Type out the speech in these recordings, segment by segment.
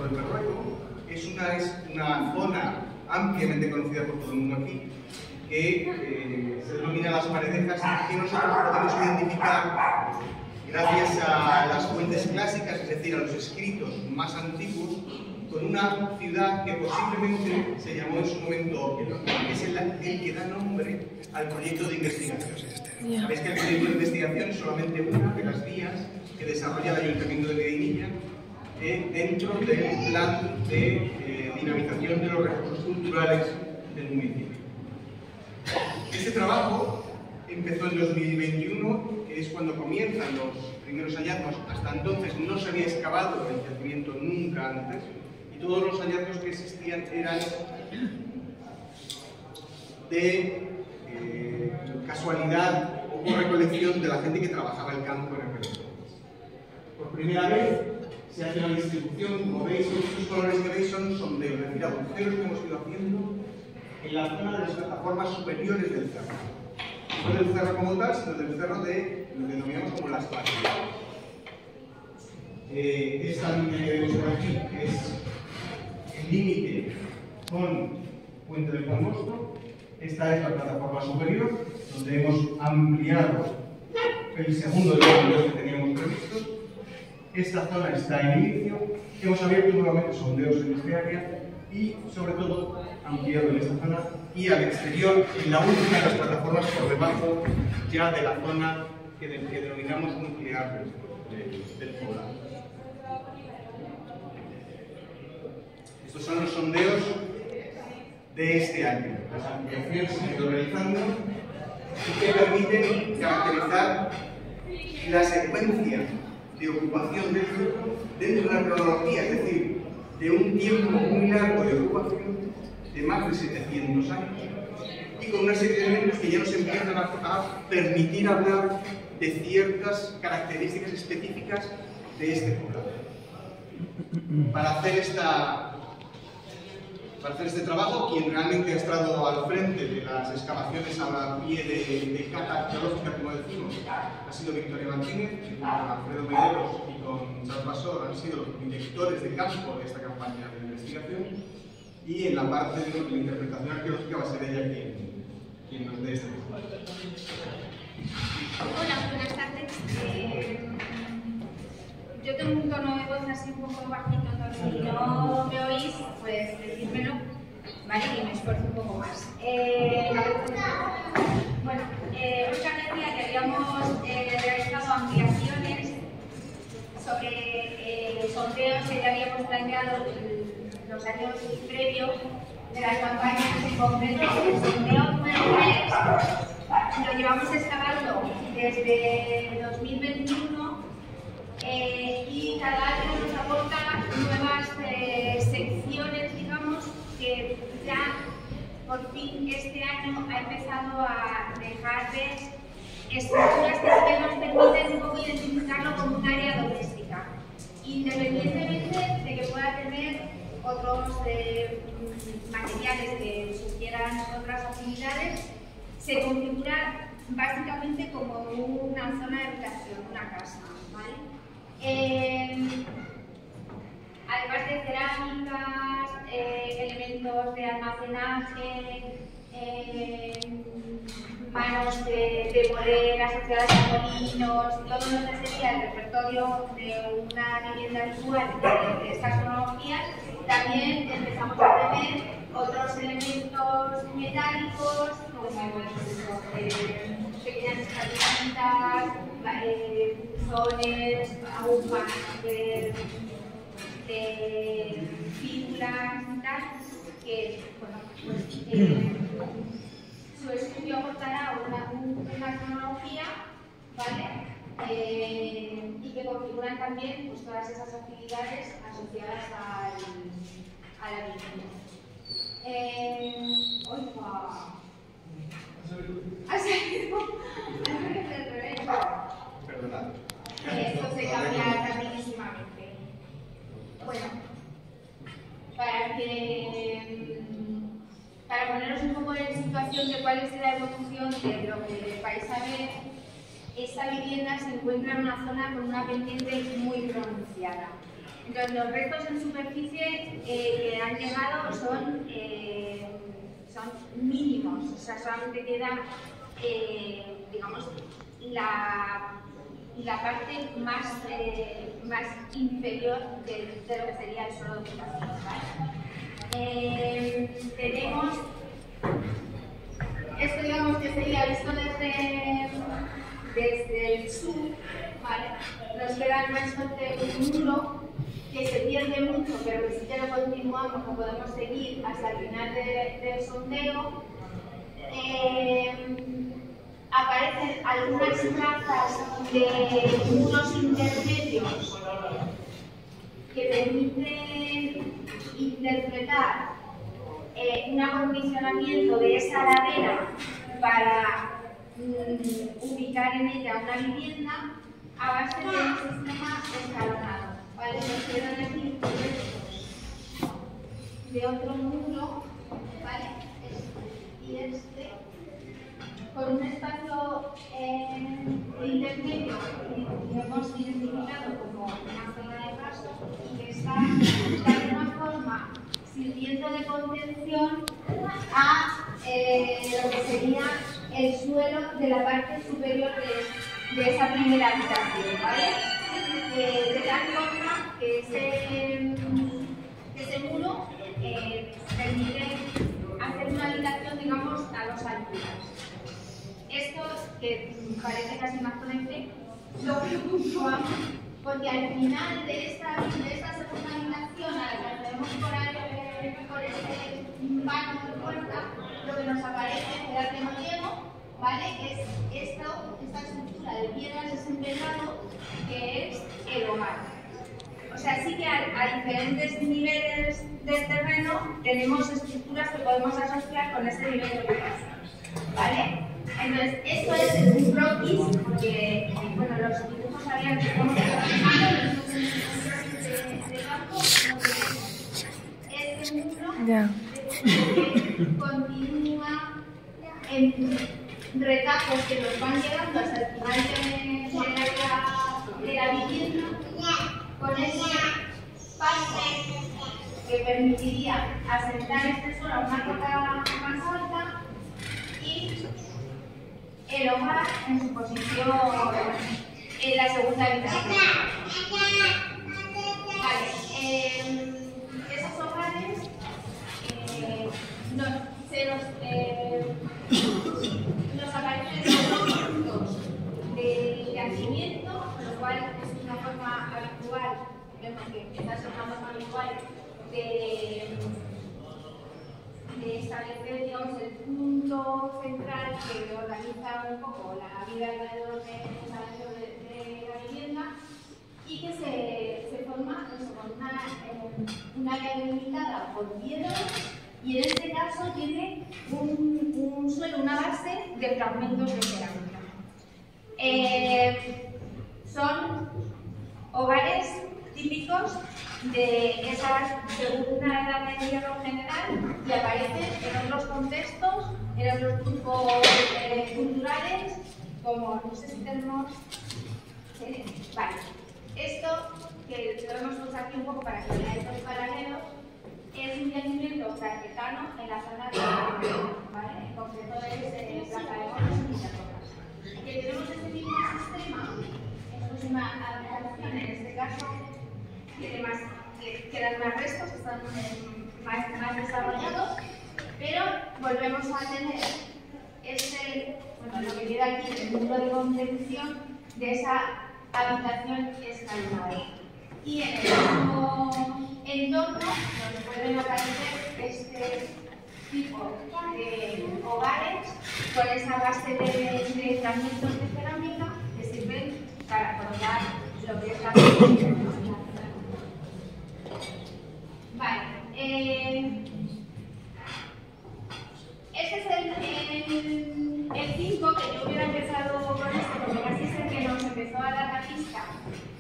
del Berrueco. Es una zona ampliamente conocida por todo el mundo aquí, que se denomina las Paredejas, que nosotros podemos identificar gracias a las fuentes clásicas, es decir, a los escritos más antiguos, con una ciudad que posiblemente se llamó en su momento Ópera, que es el que da nombre al proyecto de investigación. Sabéis que el proyecto de investigación es solamente una de las vías que desarrolla el Ayuntamiento de Medinilla dentro del plan de dinamización de los recursos culturales del municipio. Este trabajo empezó en 2021, que es cuando comienzan los primeros hallazgos. Hasta entonces no se había excavado el yacimiento nunca antes, y todos los hallazgos que existían eran de casualidad o por recolección de la gente que trabajaba el campo en aquel entonces. Por primera vez se hace una distribución, como veis, estos colores que veis son sondeos, es decir, agujeros que hemos ido haciendo en la zona de las plataformas superiores del cerro. No del cerro como tal, sino del cerro de lo que denominamos como las bases. Esta línea que vemos por aquí es el límite con Puente del Congosto. Esta es la plataforma superior, donde hemos ampliado el segundo de los sondeos que teníamos previstos. Esta zona está en inicio. Hemos abierto nuevamente sondeos en este área y, sobre todo, ampliado en esta zona y al exterior, en la última de las plataformas por debajo ya de la zona que denominamos nuclear del poblado. Estos son los sondeos de este año. Las ampliaciones se han ido realizando y que permiten caracterizar la secuencia de ocupación del cerro dentro de una cronología, es decir, de un tiempo muy largo de ocupación de más de 700 años y con una serie de elementos que ya nos empiezan a permitir hablar de ciertas características específicas de este poblado. Para hacer este trabajo, quien realmente ha estado al frente de las excavaciones a pie de cata arqueológica, como decimos, ha sido Victoria Martínez, con Alfredo Mederos y con Charles Basor han sido los directores de campo de esta campaña de investigación, y en la parte de la interpretación arqueológica va a ser ella quien nos dé este trabajo. Hola, buenas tardes. Yo tengo un tono de voz así un poco bajito, entonces si no me oís, pues decídmelo, ¿vale? Y me esfuerzo un poco más. Bueno, Óscar decía que habíamos realizado ampliaciones sobre sondeos que ya habíamos planteado en los años previos de las campañas, en concreto el sondeo número 3 lo llevamos excavando desde 2021 y cada año nos aporta nuevas secciones, digamos, que ya por fin este año ha empezado a dejar de estructuras que nos permiten un poco identificarlo como un área doméstica, independientemente de que pueda tener otros materiales que sugieran otras actividades. Se configura básicamente como una zona de habitación, una casa, ¿vale? Además de cerámicas, elementos de almacenaje, manos de poder asociadas a molinos, todo lo que sería el repertorio de una vivienda habitual de estas cronologías. También empezamos a tener otros elementos metálicos, como pequeñas herramientas, buzones, agujas de figuras y tal, que, bueno, pues, su estudio aportará una cronología, ¿vale? Y que configuran también pues, todas esas actividades asociadas a la vivienda. ¡Oiga! ¿Ha salido? Al revés. Perdonad. Esto se cambia rapidísimamente. Bueno, para poneros un poco en situación de cuál es la evolución de lo que vais a ver, esta vivienda se encuentra en una zona con una pendiente muy pronunciada. Entonces, los restos en superficie que han llegado son mínimos, o sea, solamente queda, digamos, la parte más inferior de lo que sería el suelo de ocupación, ¿vale? Tenemos, esto digamos que sería visto desde el sur, ¿vale? Nos queda el resto de un muro que se pierde mucho, pero que sí que lo continuamos, lo podemos seguir hasta el final del sondeo. Aparecen algunas trazas de muros intermedios que permiten interpretar un acondicionamiento de esa ladera para ubicar en ella una vivienda a base de un sistema escalonado. ¿Vale? Nos quedan aquí restos de otro muro, ¿vale? Y este, con un espacio intermedio que hemos identificado como una zona de paso y que está de alguna forma sirviendo de contención a lo que sería el suelo de la parte superior de esa primera habitación, ¿vale? De tal forma que ese muro permite hacer una habitación, digamos, a dos alturas. Esto, que parece casi más conecte, lo puntuamos porque al final de esta segunda habitación, a la que accedemos por este vano de puerta, lo que nos aparece, la que no llego, ¿vale? Es esta estructura de piedras desempedrado que es el hogar. O sea, sí que a diferentes niveles del terreno tenemos estructuras que podemos asociar con este nivel de ocupación, ¿vale? Entonces, esto es un croquis, porque bueno, los dibujos habían que estamos trabajando, los de campo, este muro continúa en retazos que nos van llegando hasta el final de la vivienda, con ese pase que permitiría asentar este suelo a una cota más alta y el hogar en su posición en la segunda habitación. Vale, esos hogares nos aparecen en los puntos de yacimiento, lo cual es una forma habitual, vemos que empieza a ser una forma habitual de establecer, digamos, el punto central que organiza un poco la vida alrededor de la vivienda y que se forma con una área delimitada por piedras y en este caso tiene un suelo, una base de fragmentos de cerámica. Son hogares típicos de esa segunda edad de hierro general y aparecen en otros contextos, en otros grupos culturales, como, no sé si tenemos... vale, esto que lo hemos puesto aquí un poco para que veáis los paralelos, es un yacimiento tarquetano en la zona de ¿vale? En concreto es Plaza de Moros y Villarrocas. Que tenemos este mismo sistema, esto es una adaptación, en este caso quedan más restos, que están más desarrollados, pero volvemos a tener lo que queda aquí, el muro de contención de esa habitación escalonada. Y en el mismo entorno nos pueden aparecer este tipo de hogares con esa base de fragmentos de cerámica que sirven para colocar lo que es la construcción. Vale, este es el 5, que yo hubiera empezado con esto, porque casi es el que nos empezó a dar la pista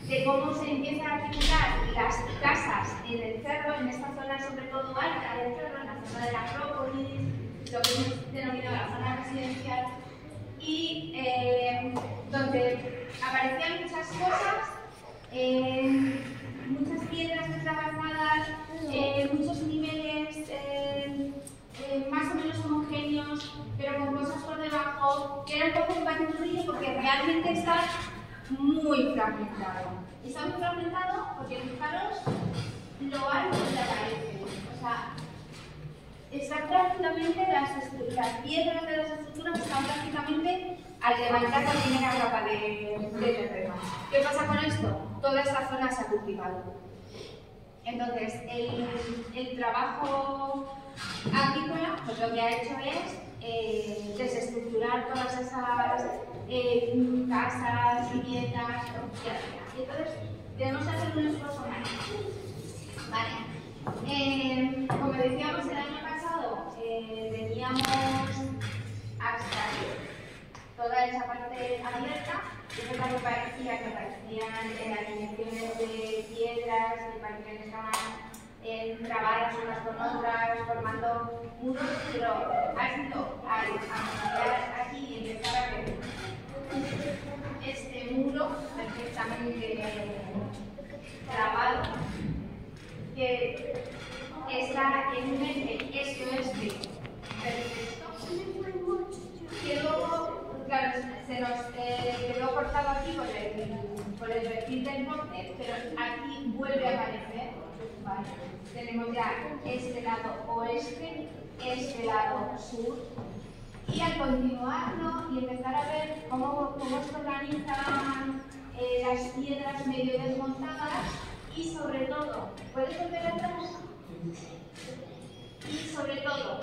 de cómo se empiezan a articular las casas en el cerro, en esta zona sobre todo alta del cerro, en la zona de la Acrópolis, lo que hemos denominado la zona residencial, y donde aparecían muchas cosas muchas piedras trabajadas, muchos niveles más o menos homogéneos, pero con cosas por debajo, que era un poco un batiburrillo porque realmente está muy fragmentado. Está muy fragmentado porque, fijaros, lo alto que aparece. O sea, está prácticamente las piedras de las estructuras están prácticamente al levantar la primera capa de terreno. ¿Qué pasa con esto? Toda esta zona se ha cultivado. Entonces, el trabajo agrícola, pues lo que ha hecho es desestructurar todas esas casas, viviendas, y entonces debemos hacer un esfuerzo más. Vale. Como decíamos el año pasado, teníamos hasta toda esa parte abierta, y eso también parecía que aparecían alineaciones de piedras que parecían que estaban trabadas unas con otras, formando muros, pero ha sido al ampliar aquí y empezar a ver este muro perfectamente trabado, que está en un eje este-oeste perfecto, que luego, claro, se nos quedó cortado aquí por el perfil del norte, pero aquí vuelve a aparecer. Vale. Tenemos ya este lado oeste, este lado sur, y al continuarlo y empezar a ver cómo se organizan las piedras medio desmontadas, y sobre todo, ¿puedes volver atrás? Y sobre todo,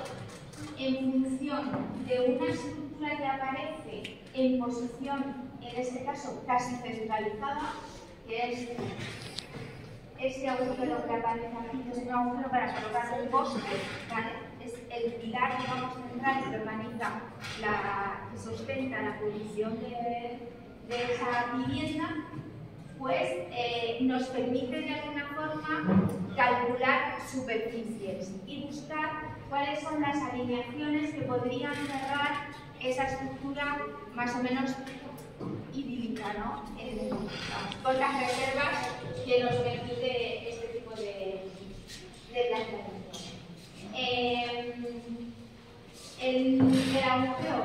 en función de una estructura que aparece en posición, en este caso casi centralizada, que es este agujero que aparece aquí, que es un agujero para colocar un poste, ¿vale? Es el pilar, digamos, central que organiza, que sustenta la posición de esa vivienda, pues nos permite de alguna forma calcular superficies y buscar cuáles son las alineaciones que podrían cerrar esa estructura más o menos idílica, ¿no? Con las reservas que nos permite este tipo de planteamiento. El agujero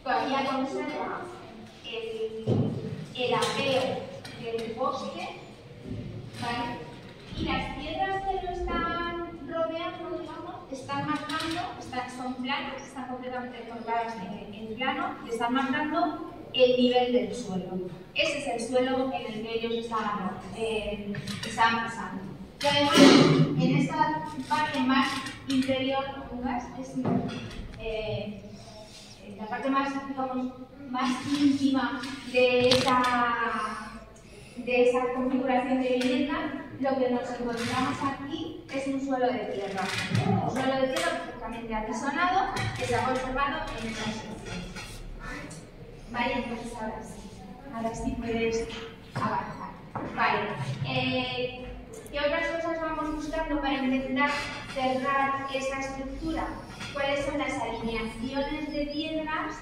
todavía conserva el apeo del bosque, ¿vale? Y las piedras que lo están rodeando, digamos, están marcando, son planas, están completamente cortadas en plano, y están marcando el nivel del suelo. Ese es el suelo en el que ellos estaban pasando. Y además, en esta parte más interior, es la parte más, digamos, más íntima de esa configuración de vivienda, lo que nos encontramos aquí es un suelo de tierra. Un suelo de tierra perfectamente apisonado que se ha conservado en esta sección. Vale, entonces ahora sí puedes avanzar. Vale. ¿Qué otras cosas vamos buscando para intentar cerrar esta estructura? ¿Cuáles son las alineaciones de piedras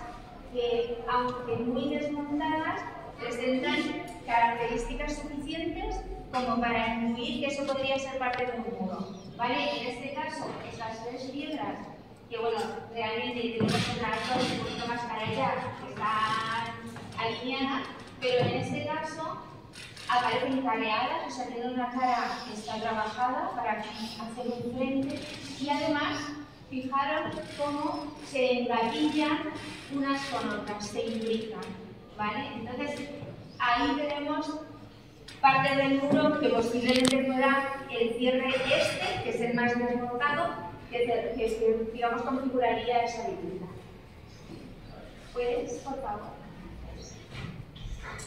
que, aunque muy desmontadas, presentan características suficientes como para intuir que eso podría ser parte de un muro? ¿Vale? En este caso, estas tres piedras, que bueno, realmente tenemos que trabajar un poquito más para allá, que están alineadas, pero en este caso aparecen careadas, o sea, tienen una cara que está trabajada para hacer un frente, y además, fijaros cómo se engatillan unas con otras, se imbrican, ¿vale? Entonces, ahí tenemos parte del muro que posiblemente fuera el cierre este, que es el más desmontado, que digamos, configuraría esa vivienda. ¿Puedes, por favor?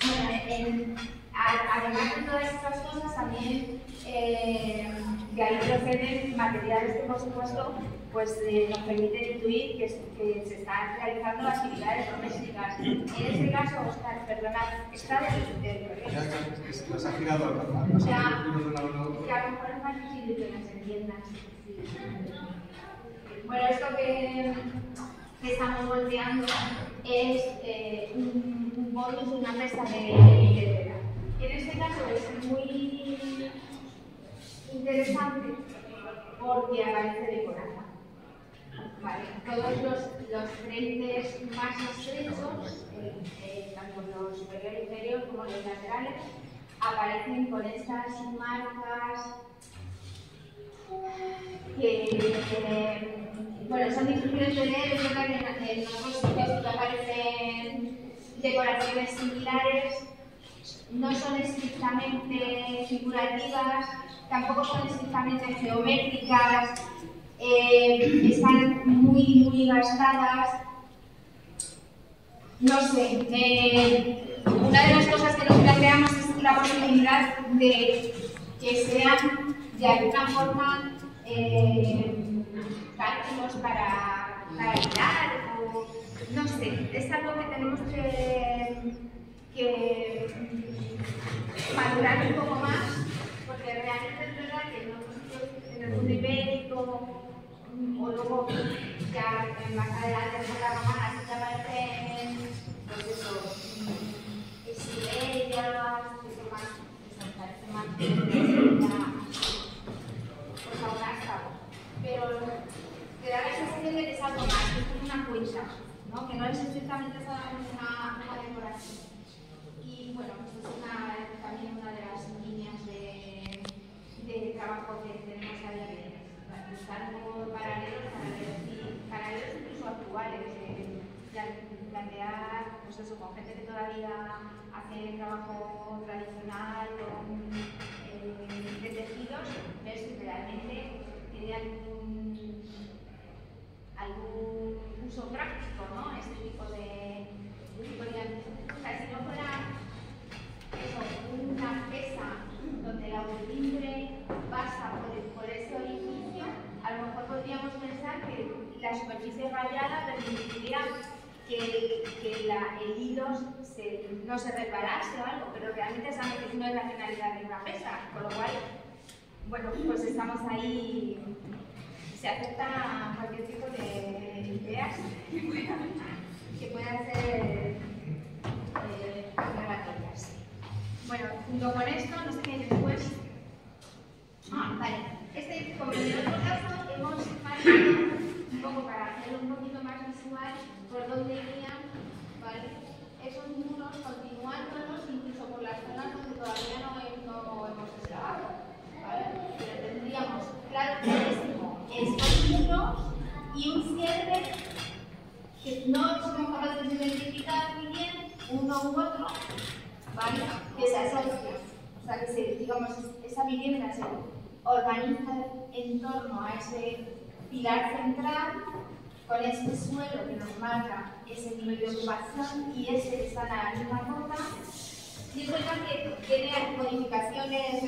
Bueno, además de todas estas cosas, también de ahí proceden materiales que, por supuesto, pues, nos permiten intuir que se están realizando actividades domésticas. En este caso, Oscar, perdonad, está del proyecto. Ya, nos ha girado al pasar. O sea, que a lo mejor es más difícil que nos entiendan. Bueno, esto que estamos volteando es un bonus, una mesa de tela. En este caso es muy interesante porque aparece decorada. Vale, todos los frentes más estrechos, tanto los superior e inferior como los laterales, aparecen con estas marcas que bueno, son difíciles de leer. Es verdad que en otros sitios aparecen decoraciones similares, no son estrictamente figurativas, tampoco son estrictamente geométricas, están muy gastadas. No sé, una de las cosas que nos planteamos es la posibilidad de que sean de alguna forma cálculos para mirar, o no sé, es algo que tenemos que madurar un poco más, porque realmente es verdad que en el mundo ibérico o luego ya más adelante en la romana sí que aparecen pues eso, estrellas, eso parece más pues a un ástago, pero te da la sensación de que es algo más, que es una cuenta, ¿no? Que no es estrictamente solamente una decoración. Y bueno, pues es también una de las líneas de trabajo que tenemos a día de hoy. Buscar paralelos incluso actuales, plantear pues eso, con gente que todavía hace trabajo tradicional de tejidos, ver si realmente tiene algún uso práctico, ¿no? Este tipo de o sea, si no fuera eso, una pesa donde la timbre pasa por ese orificio, a lo mejor podríamos pensar que la superficie rayada permitiría que el hilo no se reparase o algo, pero realmente esa no es la finalidad de una pesa, con lo cual, bueno, pues estamos ahí, se acepta cualquier tipo de ideas que puedan ser innovatorias. Bueno, junto con esto, no sé qué hay después. Vale. Como en el otro caso, hemos marcado un poco para hacerlo un poquito más visual por dónde irían, ¿vale? Esos muros, continuándolos incluso por las zonas donde todavía no hemos excavado, ¿vale? Pero tendríamos, clarísimo, estos muros y un cierre que no somos capaces de identificar muy bien uno u otro, ¿vale? Que se asocia, o sea, que digamos, esa vivienda se organiza en torno a ese pilar central, con este suelo que nos marca ese nivel de ocupación y ese que está en la misma cota. Y es verdad que tiene modificaciones de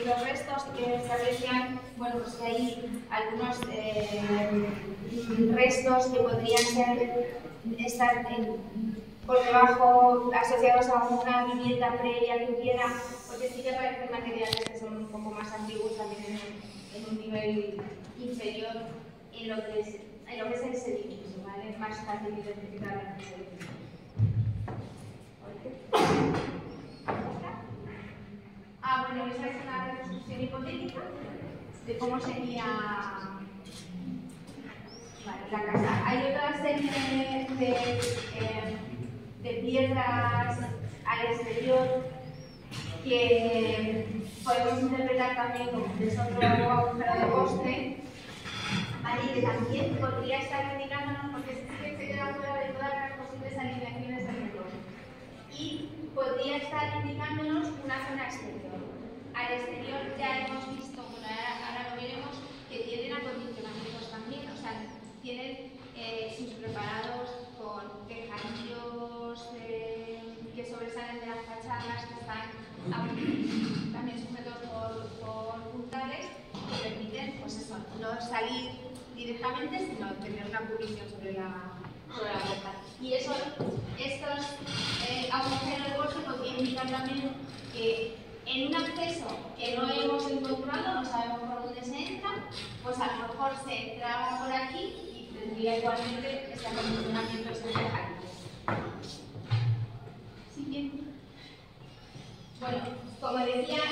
los restos que se aprecian, bueno, pues que hay algunos restos que podrían estar por debajo, asociados a una vivienda previa que hubiera, porque sí que aparecen materiales que son un poco más antiguos también en un nivel inferior en lo que es el sedimento, ¿vale? Es más fácil identificar el sedimento. Bueno, esa es una reconstrucción hipotética de cómo sería la casa. Hay otra serie de piedras al exterior que podemos interpretar también como que es otro agujero de poste, ¿vale? Que también podría estar indicándonos, porque sí que se queda fuera de todas las posibles alineaciones del entorno, y podría estar indicándonos una zona exterior. Al exterior ya hemos visto, bueno, ahora lo veremos, que tienen acondicionamientos también, o sea, tienen sus preparados con tejadillos que sobresalen de las fachadas, que están también sujetos por puntales, que permiten, pues eso, no salir directamente, sino tener una cubrición sobre la puerta. Y estos agujeros de bolso podrían indicar también que en un acceso que no hemos encontrado, no sabemos por dónde se entra, pues a lo mejor se entraba por aquí y tendría igualmente este acondicionamiento especial. Siguiente. Bueno, como decía,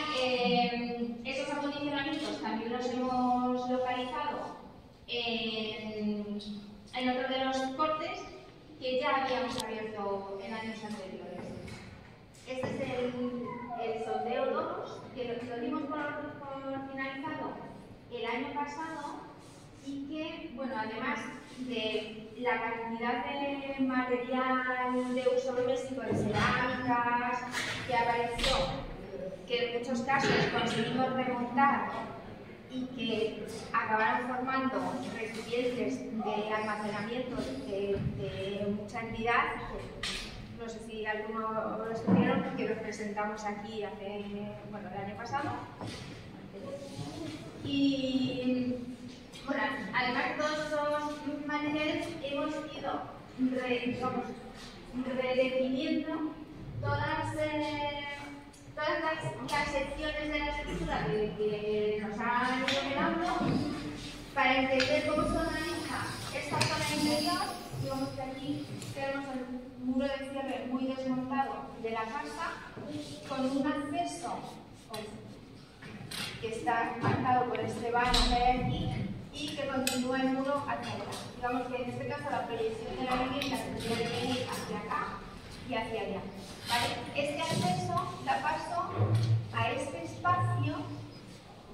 esos acondicionamientos en otro de los cortes que ya habíamos abierto en años anteriores. Este es el sondeo 2, que lo dimos por finalizado el año pasado y que, bueno, además de la cantidad de material de uso doméstico, de cerámicas que apareció, que en muchos casos conseguimos remontar y que acabaron formando recipientes de almacenamiento de mucha entidad. No sé si alguno lo estuvieron porque los presentamos aquí el año pasado. Y bueno, además de todos esos materiales hemos ido redefiniendo todas las secciones de la estructura que nos han ido quedando para entender cómo se organiza esta zona interior. Digamos que aquí tenemos el muro de cierre muy desmontado de la casa con un acceso que está marcado por este vano que hay aquí y que continúa el muro hacia allá. Digamos que en este caso la proyección de la vivienda tendría que venir hacia acá y hacia allá. ¿Vale? Este acceso da paso a este espacio,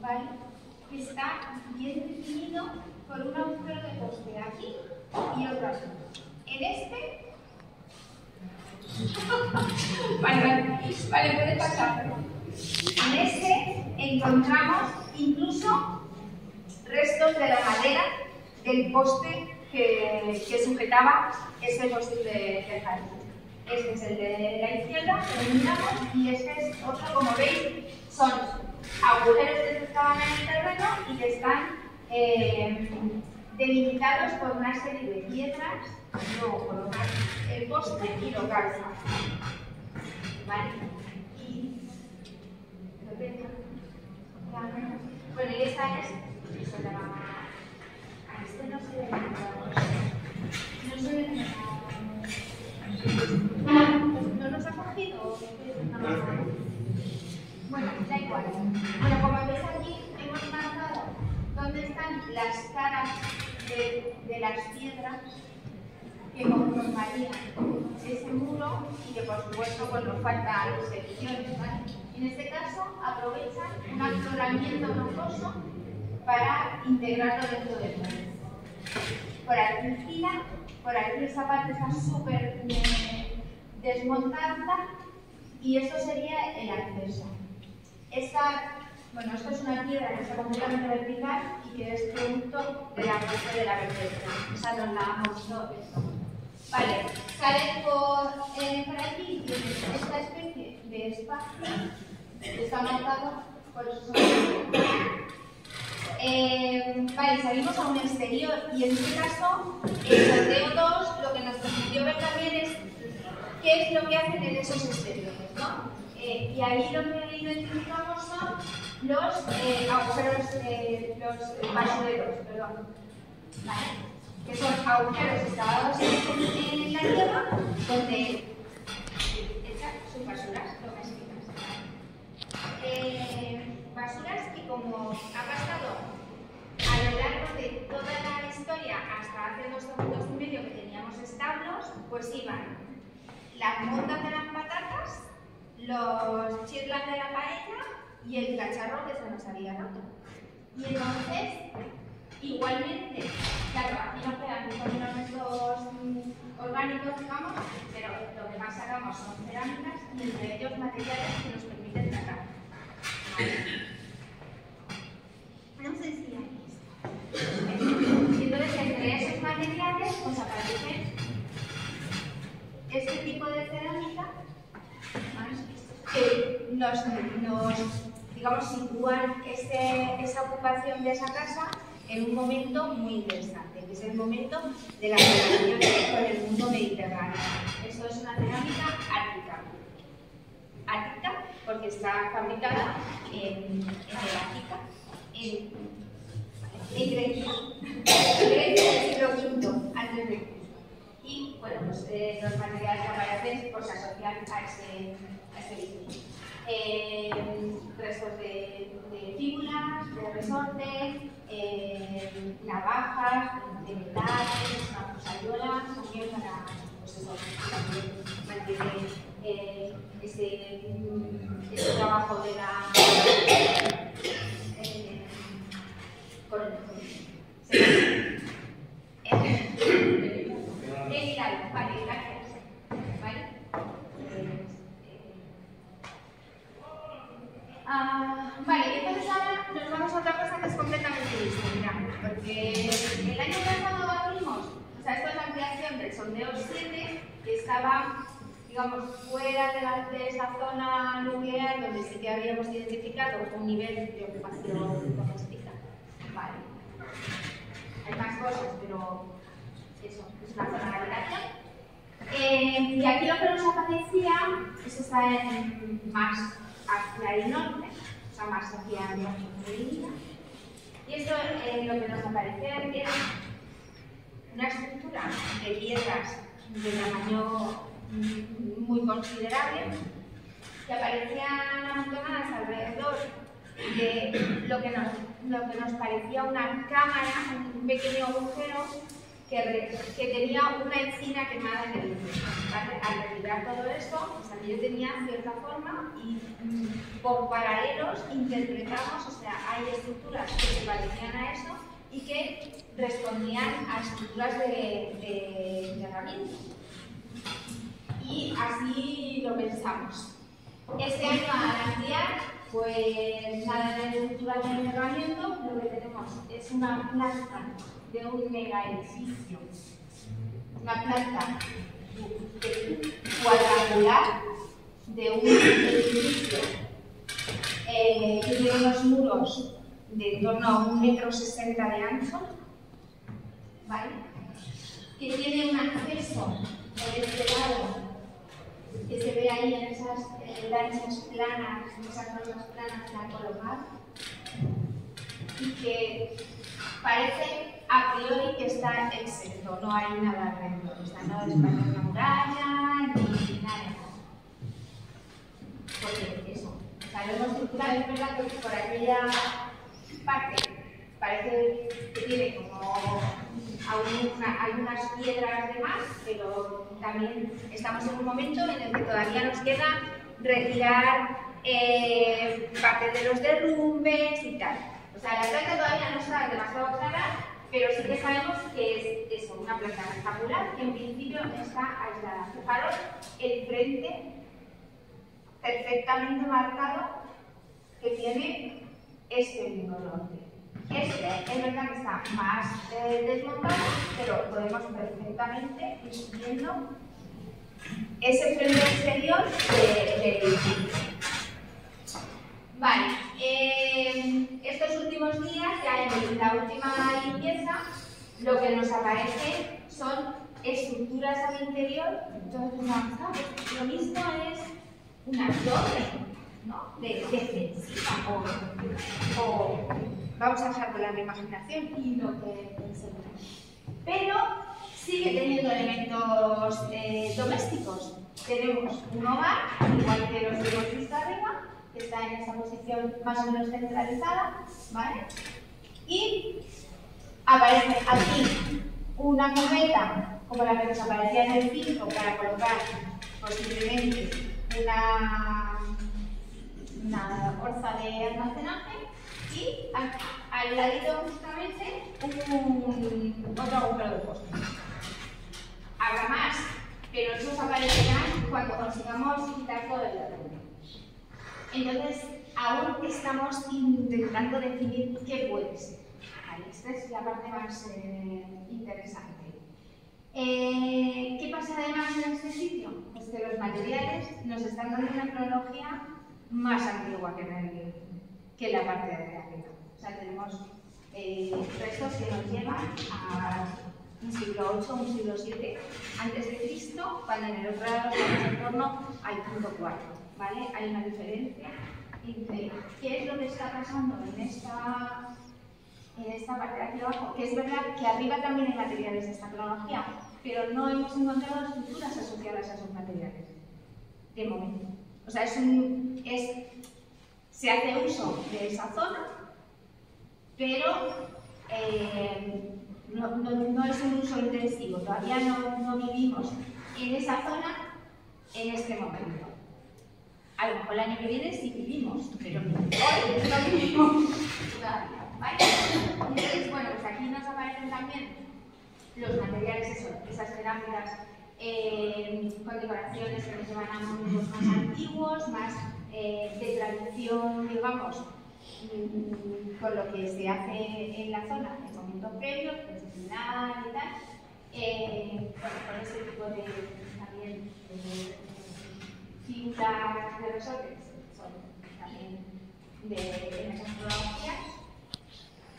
¿vale?, que está bien definido por un agujero de poste aquí y otro aquí. En este... vale, puede pasar. En este encontramos incluso restos de la madera del poste que sujetaba ese poste de jardín. Este es el de la izquierda, que lo miramos, y este es otro, como veis, son agujeros que estaban en el terreno y que están delimitados por una serie de piedras. Luego colocar el poste y lo calza. ¿Vale? Y bueno, y esta es este no se ve ¿no nos ha cogido? Bueno, da igual. Bueno, como veis aquí hemos marcado dónde están las caras de las piedras que conformarían ese muro y que por supuesto pues nos faltan secciones, ¿vale? En este caso aprovechan un afloramiento rocoso para integrarlo dentro del muro. Por aquí gira, por aquí esa parte está súper desmontada y esto sería el acceso. Esto es una piedra que está completamente vertical y que es producto de la parte de la vertebra. Esa nos la mostró esto. Vale, sale por aquí esta especie de espacio que está marcado por esos vale, salimos a un exterior y en este caso el sondeo 2 lo que nos permitió ver también es qué es lo que hacen en esos exteriores, ¿no? Y ahí lo que identificamos son los agujeros, los basureros, perdón, ¿vale?, que son agujeros excavados en la tierra donde echan sus basuras domésticas. Basuras que, como ha pasado a lo largo de toda la historia hasta hace 2 segundos y medio que teníamos establos, pues iban las montas de las patatas, los chirlas de la paella y el cacharro que se nos había roto. Y entonces, igualmente, claro, aquí nos quedan muchos restos orgánicos, digamos, pero lo que más sacamos son cerámicas y entre ellos materiales que nos permiten tratar. No sé si hay esto. Y entonces, entre esos materiales, pues aparece este tipo de cerámica que nos digamos, sitúan esa ocupación de esa casa en un momento muy interesante, que es el momento de las relaciones con el mundo mediterráneo. Esto es una cerámica ártica. Ártica porque está fabricada en el África, en Grecia. Grecia del siglo V antes de Cristo. Y bueno, pues los materiales que aparecen pues, se asocian a ese diseño. restos de fíbulas, de resortes, navajas, de metales, una cruzayola, también para, pues eso, también mantener ese trabajo de la vale, gracias. ¿Vale? Vale, entonces ahora nos vamos a otra cosa que es completamente distinta, porque el año pasado abrimos, o sea, esto es la ampliación del sondeo 7, que estaba, digamos, fuera de esa zona nuclear donde sí que habíamos identificado un nivel de ocupación doméstica. Vale. Hay más cosas, pero eso, es una zona de habitación. Y aquí lo que nos aparecía, eso está más hacia el norte, o sea, más hacia el norte de Línea. Y esto lo que nos aparecía era una estructura de piedras de tamaño muy considerable que aparecían amontonadas alrededor de lo que nos parecía una cámara, un pequeño agujero que tenía una encina quemada en el interior. ¿Vale? Al retirar todo esto, pues aquello tenía cierta forma y por paralelos interpretamos, o sea, hay estructuras que se parecían a eso y que respondían a estructuras de herramientas. Y así lo pensamos. Este año, al ampliar, pues nada de estructuras de enterramiento, lo que tenemos es una planta de un mega edificio, una planta cuadrangular de un edificio que tiene unos muros de en torno a 1,60 m de ancho, ¿vale? Que tiene un acceso por este lado que se ve ahí en esas lanchas planas, en esas rosas planas que han colocado, y que parece a priori que está exento, no hay nada alrededor, o sea, no es para una muralla ni nada. Porque eso, sabemos estructural, es verdad que por aquella parte parece que tiene como algunas piedras de más, pero también estamos en un momento en el que todavía nos queda retirar parte de los derrumbes y tal. O sea, la planta todavía no está demasiado clara, pero sí que sabemos que es eso, una planta rectangular que en principio está aislada. Fijaros el frente perfectamente marcado que tiene este muro norte. Este es verdad que está más desmontado, pero podemos perfectamente ir viendo ese frente exterior del edificio. Vale, estos últimos días, ya en la última limpieza, lo que nos aparece son estructuras al interior. Entonces, lo mismo es una torre, ¿no? de defensiva o vamos a dejar volar la imaginación y lo que pensemos. Pero sigue teniendo elementos domésticos. Tenemos un hogar, igual que los que hemos visto arriba, que está en esa posición más o menos centralizada, ¿vale? Y aparece aquí una cubeta, como la que nos aparecía en el 5, para colocar posiblemente una orza de almacenaje, y al ladito justamente otro agujero de poste. Habrá más, pero esos aparecerán cuando consigamos quitar todo el derrumbe. Entonces, aún estamos intentando definir qué puede ser. Vale, esta es la parte más interesante. ¿Qué pasa además en este sitio? Pues que los materiales nos están dando una cronología más antigua que la parte de arriba. O sea, tenemos restos que nos llevan a un siglo VIII, un siglo VII antes de Cristo, cuando en el otro lado estamos en torno al punto 4. ¿Vale? Hay una diferencia entre qué es lo que está pasando en esta parte de aquí abajo, que es verdad que arriba también hay materiales de esta cronología, pero no hemos encontrado estructuras asociadas a esos materiales, de momento. o sea, se hace uso de esa zona, pero no es un uso intensivo, todavía no vivimos en esa zona en este momento. A lo mejor el año que viene sí vivimos, pero hoy no vivimos todavía, ¿vale? Entonces, bueno, pues aquí nos aparecen también los materiales, esas cerámicas con decoraciones que nos llevan a mundos más antiguos, más de tradición, digamos, con lo que se hace en la zona en el momento previo, disciplinar y tal, con ese tipo de también figuras de resortes, son también en esas fotografías.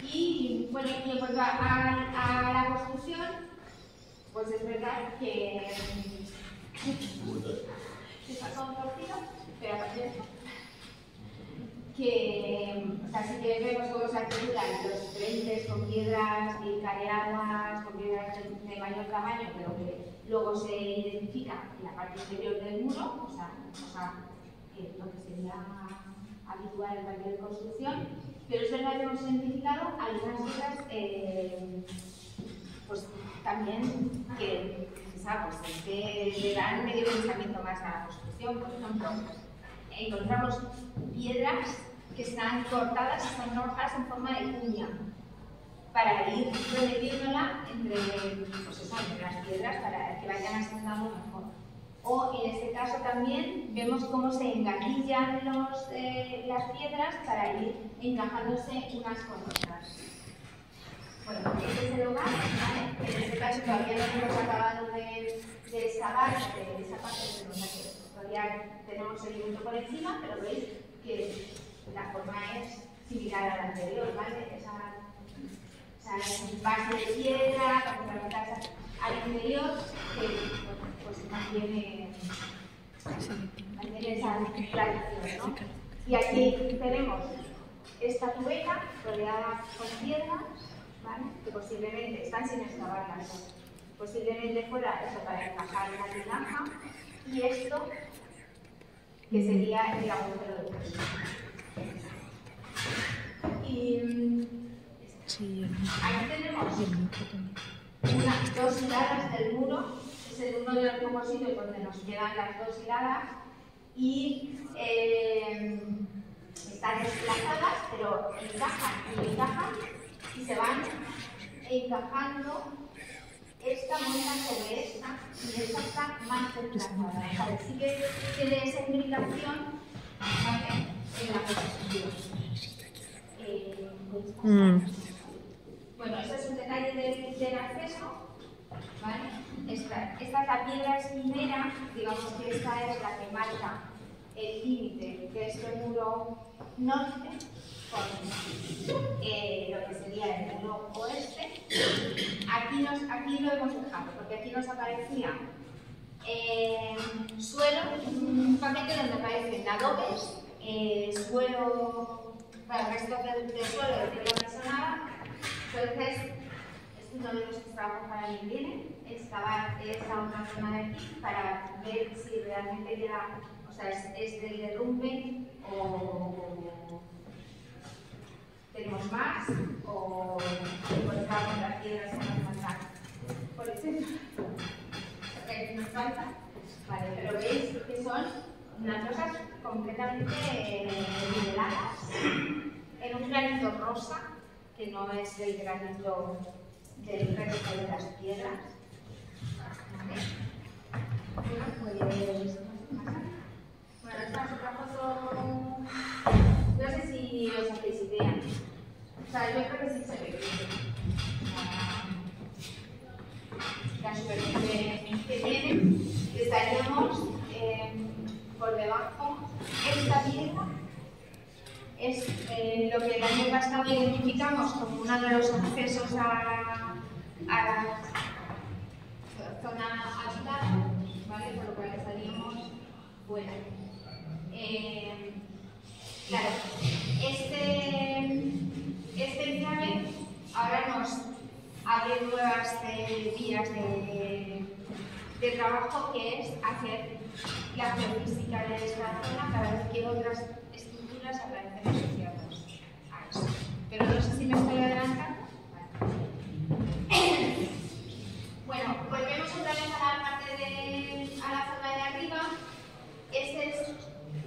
Y bueno, y en cuanto a la construcción, pues es verdad que está todo torcido, pero aparte de eso, que o sea, sí que vemos cómo se articulan los frentes con piedras careadas, con piedras de mayor tamaño, pero que luego se identifica en la parte inferior del muro, o sea, lo que sería habitual en cualquier construcción, pero es verdad que hemos identificado algunas cosas pues también que le dan medio pensamiento más a la construcción. Por ejemplo, encontramos piedras que están cortadas, están trabajadas en forma de cuña, para ir remetiéndola entre las piedras para que vayan asentando mejor. O en este caso también vemos cómo se engatillan las piedras para ir encajándose unas con otras. Bueno, este es el hogar, ¿vale? En este caso todavía no hemos acabado de excavar esa parte, o sea que todavía tenemos sedimento por encima, pero veis que la forma es similar a la anterior, ¿vale? Esa base de piedra, complementar al interior, que pues mantiene esa tradición, ¿no? Y aquí tenemos esta cubeta rodeada con piedras, ¿vale? Que posiblemente están sin excavarlas, posiblemente fuera eso para encajar la tinaja, y esto que sería el agujero de puesto. Y aquí tenemos dos hiladas del muro, es el uno de los pocos sitios donde nos quedan las dos hiladas, y están desplazadas, pero encajan y se van encajando. Esta monta sobre esta y esta está más desplazada. O sea, sí que tiene esa imbricación, ¿vale?, en la construcción. Bueno, ese es un detalle del acceso, ¿vale? Esta es la piedra espinera, digamos que esta es la que marca el límite de este muro norte con lo que sería el muro oeste. Aquí lo hemos dejado, porque aquí nos aparecía suelo, un paquete donde aparecen adobes, suelo, para el resto del suelo de tierra personal. Entonces, es uno de los trabajos para el que viene, excavar esta otra zona de aquí para ver si realmente queda, o sea, es del derrumbe o tenemos más, o encontramos las piedras que nos faltan. Por ejemplo, aquí nos falta, vale, pero veis que son unas cosas completamente niveladas en un granito rosa, que no es el granito del resto de las piedras. ¿Vale? Bueno, esta es otra foto. No sé si os hacéis idea. O sea, yo creo que sí se ve. La superficie que tiene, estaríamos por debajo. Esta piedra es lo que el año pasado identificamos como uno de los accesos a la zona habitada, ¿vale? Por lo cual estaríamos fuera. Claro, este enclave ahora nos abre nuevas vías de de trabajo, que es hacer la geofísica de esta zona para ver qué otras estructuras aparecen asociadas a eso. Pero no sé si me estoy adelantando. Bueno, volvemos otra vez a la zona de arriba. Este es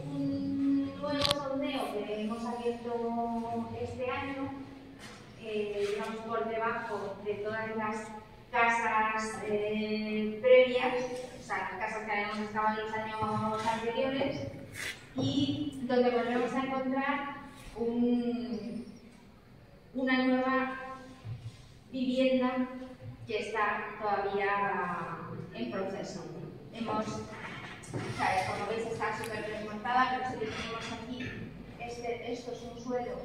un nuevo sondeo que hemos abierto este año, digamos por debajo de todas las casas previas, o sea, las casas que habíamos estado en los años anteriores, y donde volvemos a encontrar una nueva vivienda que está todavía en proceso. Como veis, está súper desmontada, pero si tenemos aquí, esto es un suelo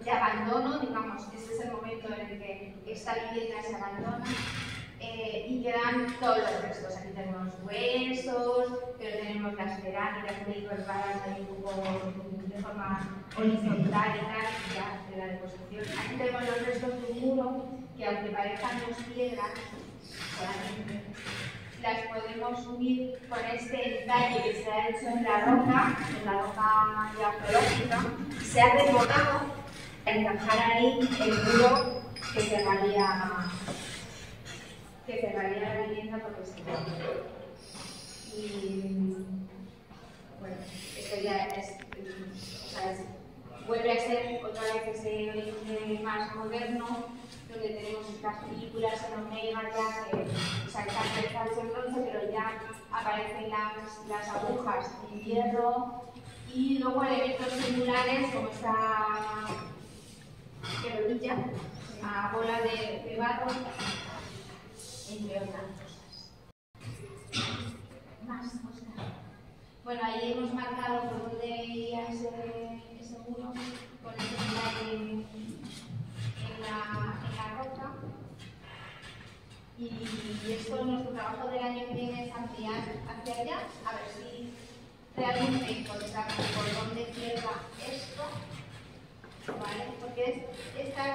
de abandono, digamos, este es el momento en el que esta vivienda se abandona y quedan todos los restos. Aquí tenemos huesos, pero tenemos las cerámicas muy preparadas ahí un poco de forma horizontal y tal, ya de la deposición. Aquí tenemos los restos de un muro que, aunque parezcan dos piedras, solamente las podemos unir con este detalle que se ha hecho en la roca geológica. Se ha rebotado para encajar ahí el muro que cerraría la vivienda por exterior. Y bueno, esto ya vuelve a ser otra vez ese origen más moderno, donde tenemos estas películas en Omega ya que están realizadas en bronce, pero ya aparecen las agujas en hierro, y luego elementos singulares como esta querolilla, una bola de barro, entre otras cosas. Más cosas. Bueno, ahí hemos marcado por dónde iría ese muro con ese detalle en la roca. Y esto, nuestro trabajo del año que viene, es ampliar hacia allá, a ver si realmente encontramos por dónde cierra esto, ¿vale? Porque estas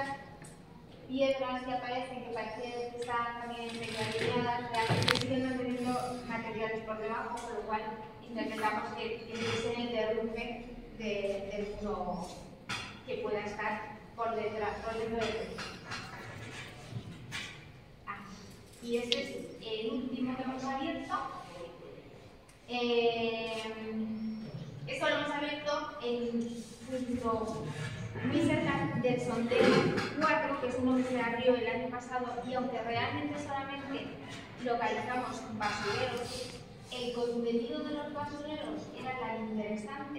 piedras que aparecen, que parece que están también medialineadas, realmente siguen manteniendo materiales por debajo, con lo cual interpretamos que es el derrumbe del muro que pueda estar por detrás, por dentro del muro. Y este es el último que hemos abierto. Esto lo hemos abierto justo muy cerca del sondeo 4, que es uno que se abrió el año pasado, y aunque realmente solamente localizamos basureros, el contenido de los basureros era tan interesante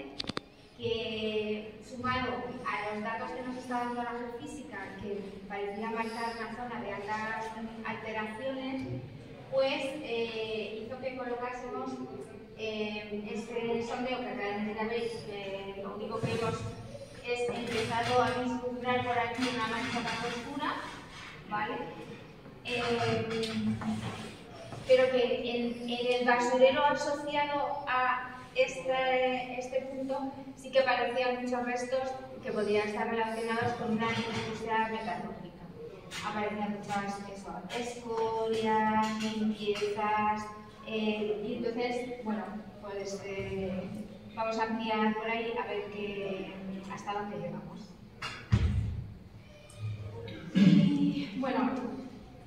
que, sumado a los datos que nos está dando la geofísica, que parecía marcar una zona de altas alteraciones, pues hizo que colocásemos este sondeo, que realmente ya veis que lo único que hemos es empezado a vislumbrar por aquí una mancha tan oscura, ¿vale? Pero que en el basurero asociado a este punto sí que aparecían muchos restos que podrían estar relacionados con una industria metalúrgica. Aparecían muchas escorias, limpiezas, y entonces, bueno, pues vamos a ampliar por ahí a ver hasta dónde llegamos. Y bueno,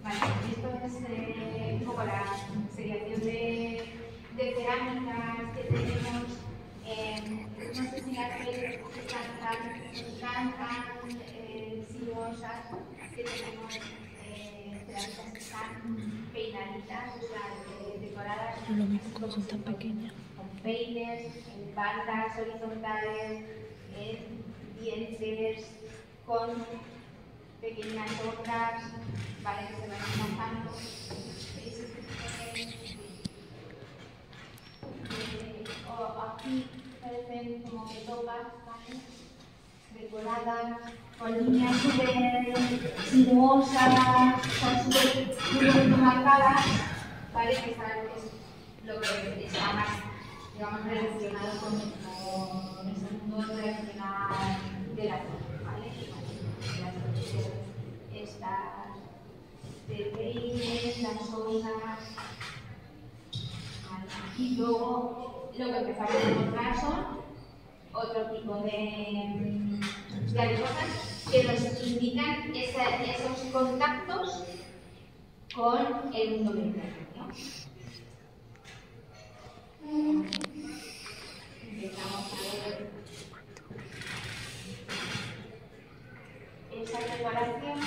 vale, esto es un poco la seriación de cerámicas que tenemos. No sé si las veis, están tan sinuosas que tenemos cerámicas que están peinaditas, o sea, decoradas. Pero lo mismo como son tan pequeñas. Con peines, en bandas horizontales, dientes, con pequeñas otras, ¿vale? Que se van encajando. Aquí parecen como que topas, ¿vale? Decoradas, con líneas súper sinuosas, súper marcadas, ¿vale? Que es lo que está más, digamos, relacionado con ese mundo tradicional de la zona, ¿vale? Las estas de peines, las osas, Y luego lo que empezamos a encontrar son otro tipo de cosas que nos indican esos contactos con el mundo mediterráneo. Empezamos a ver esa decoración.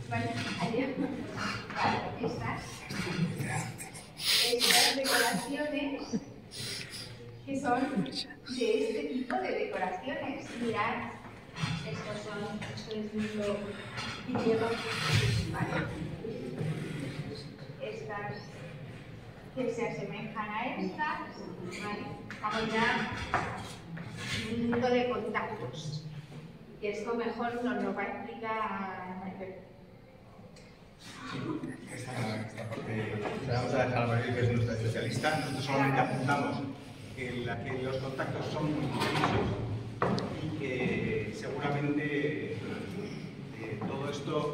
Vale, estas decoraciones que son de este tipo de decoraciones. Mirad, esto es mundo griego, ¿vale? Estas que se asemejan a estas, ¿vale? Estamos ya en un mundo de contactos, que esto mejor nos lo va a explicar Maribel. Esta parte vamos a dejar a Maribel, que es nuestra especialista. Nosotros solamente apuntamos que los contactos son muy intensos y que seguramente todo esto